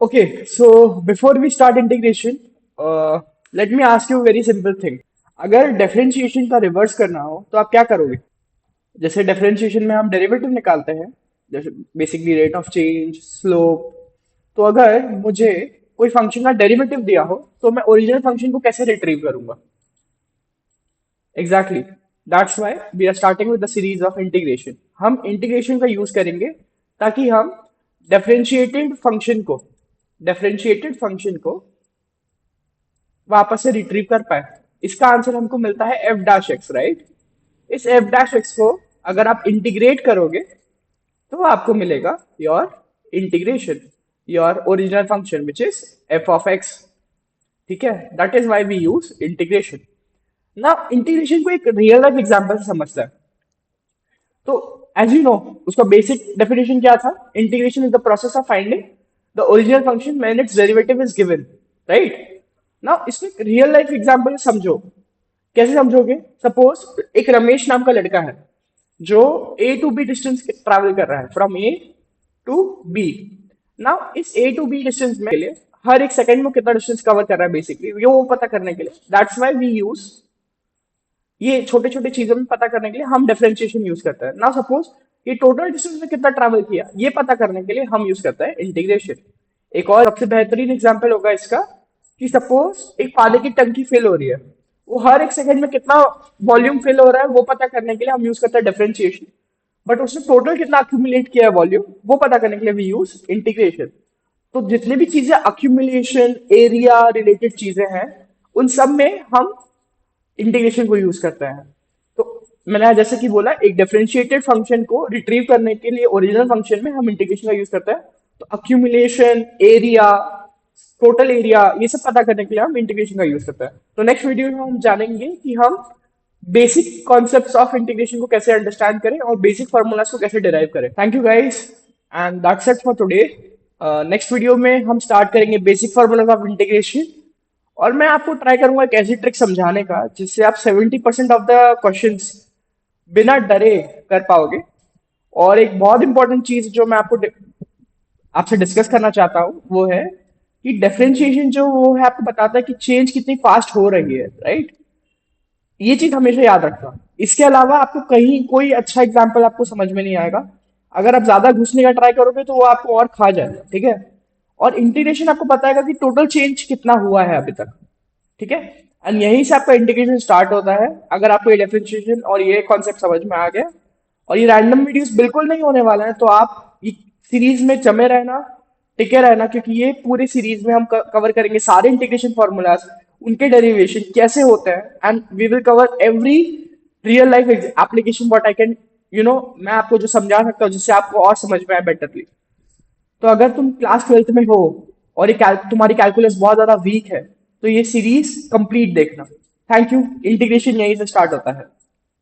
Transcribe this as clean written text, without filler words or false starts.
Okay, so before we start integration, let me ask you a very simple thing. अगर differentiation का reverse करना हो तो आप क्या करोगे? जैसे डिफरेंशिएशन में हम डेरिवेटिव निकालते हैं, जैसे basically rate of change, slope. तो अगर मुझे कोई फंक्शन का डेरिवेटिव दिया हो तो मैं ओरिजिनल फंक्शन को कैसे रिट्रीव करूंगा? Exactly, that's why we are starting with the series of integration. हम इंटीग्रेशन का यूज करेंगे ताकि हम डिफरेंशिएटेड फंक्शन को डिफरेंशिएटेड फंक्शन को वापस से रिट्रीव कर पाए। इसका आंसर हमको मिलता है एफ डैश एक्स, राइट? इस एफ डैश एक्स को अगर आप इंटीग्रेट करोगे तो आपको मिलेगा your integration, your original function which is F of X. ठीक है, that is why we use integration. ना इंटीग्रेशन को एक रियल लाइफ एग्जाम्पल से समझता है। तो एज यू नो, उसका बेसिक डेफिनेशन क्या था? Integration is the process of finding the original function when it's derivative is given, right? Now इसमें रियल लाइफ एग्जांपल समझो। कैसे समझोगे? सपोज एक रमेश नाम का लड़का है जो A to B distance travel कर रहा है, from A to B. Now इस ए टू बी डिस्टेंस में के लिए हर एक सेकंड में कितना डिस्टेंस कवर कर रहा है, बेसिकली ये वो पता करने के लिए, दैट्स व्हाई वी यूज ये छोटे छोटे चीजों में पता करने के लिए हम डिफरेंशिएशन यूज करते हैं। ना सपोज ये टोटल डिस्टेंस में कितना ट्रैवल किया, ये पता करने के लिए हम यूज करते हैं इंटीग्रेशन। एक और सबसे बेहतरीन एग्जांपल होगा इसका कि सपोज एक पानी की टंकी फिल हो रही है, वो हर एक सेकंड में कितना वॉल्यूम फिल हो रहा है वो पता करने के लिए हम यूज करते हैं डिफरेंशिएशन। बट उसने टोटल कितना अक्यूमुलेट किया है वॉल्यूम, वो पता करने के लिए वी यूज इंटीग्रेशन। तो जितने भी चीजें अक्यूमुलेशन, एरिया रिलेटेड चीजें हैं, उन सब में हम इंटीग्रेशन को यूज करते हैं। तो मैंने जैसे कि बोला, एक डिफरेंशिएटेड फंक्शन को रिट्रीव करने के लिए ओरिजिनल फंक्शन में हम इंटीग्रेशन का यूज करते हैं। तो अक्यूमुलेशन, एरिया, टोटल एरिया, ये सब पता करने के लिए हम इंटीग्रेशन का यूज करते हैं। तो नेक्स्ट वीडियो में हम जानेंगे कि हम बेसिक कॉन्सेप्ट्स ऑफ इंटीग्रेशन को कैसे अंडरस्टैंड करें और बेसिक फार्मूलाज को कैसे डिराइव करें। Thank you guys, and that's it for today. Next video में हम स्टार्ट करेंगे बेसिक फार्मूलाज ऑफ इंटीग्रेशन, और मैं आपको ट्राई करूंगा एक ऐसी ट्रिक समझाने का जिससे आप 70% ऑफ द क्वेश्चंस बिना डरे कर पाओगे। और एक बहुत इंपॉर्टेंट चीज जो मैं आपसे डिस्कस करना चाहता हूँ वो है कि डिफरेंशिएशन जो वो है आपको बताता है कि चेंज कितनी फास्ट हो रही है, राइट? ये चीज हमेशा याद रखना। इसके अलावा आपको कहीं कोई अच्छा एग्जाम्पल आपको समझ में नहीं आएगा। अगर आप ज्यादा घुसने का ट्राई करोगे तो वो आपको और खा जाएगा, ठीक है? और इंटीग्रेशन आपको बताएगा कि टोटल चेंज कितना हुआ है अभी तक, ठीक है? एंड यहीं से आपका इंटीग्रेशन स्टार्ट होता है। अगर आपको ये डिफरेंशिएशन और ये कॉन्सेप्ट समझ में आ गया, और ये रैंडम वीडियोस बिल्कुल नहीं होने वाला है, तो आप ये सीरीज में जमे रहना, टिके रहना, क्योंकि ये पूरी सीरीज में हम कवर करेंगे सारे इंटीग्रेशन फॉर्मूलाज, उनके डेरिवेशन कैसे होते हैं, and we will cover every real life application what I can, मैं आपको जो समझा सकता हूँ जिससे आपको और समझ में आए बेटरली। तो अगर तुम क्लास 12th में हो और तुम्हारी कैलकुलस बहुत ज्यादा वीक है, तो ये सीरीज कंप्लीट देखना। Thank you. इंटीग्रेशन यहीं से स्टार्ट होता है।